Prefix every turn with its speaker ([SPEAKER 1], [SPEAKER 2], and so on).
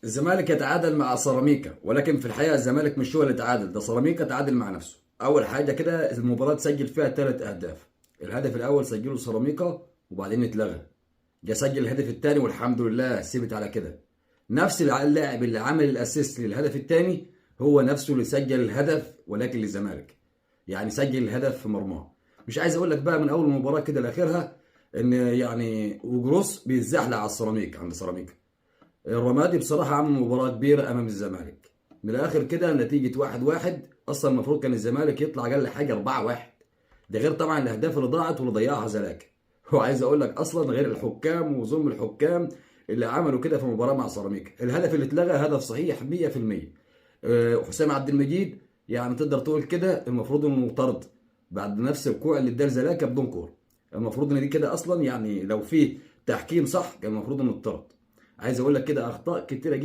[SPEAKER 1] الزمالك يتعادل مع سيراميكا، ولكن في الحقيقه الزمالك مش هو اللي تعادل، ده سيراميكا تعادل مع نفسه. اول حاجه كده المباراه سجل فيها 3 اهداف. الهدف الاول سجله سيراميكا وبعدين اتلغى. جه سجل الهدف الثاني والحمد لله سيبت على كده. نفس اللاعب اللي عمل الاسيست للهدف الثاني هو نفسه اللي سجل الهدف ولكن للزمالك. يعني سجل الهدف في مرماه. مش عايز اقول لك بقى من اول المباراه كده لاخرها ان يعني وجروس بيتزحلق على السيراميكا عند سيراميكا. الرمادي بصراحة عمل مباراة كبيرة أمام الزمالك. من الآخر كده نتيجة 1-1. أصلا المفروض كان الزمالك يطلع أقل حاجة 4-1. ده غير طبعا الأهداف اللي ضاعت واللي ضيعها زلاكا. وعايز أقول لك أصلا غير الحكام وظلم الحكام اللي عملوا كده في المباراة مع سيراميكا. الهدف اللي اتلغى هدف صحيح 100%. حسام عبد المجيد يعني تقدر تقول كده المفروض إنه طرد بعد نفس الكوع اللي اداه زلاكا بدون كورة. المفروض إن دي كده أصلا يعني لو في تحكيم صح كان المفروض إنه اتطرد. عايز اقول لك كده اخطاء كتيره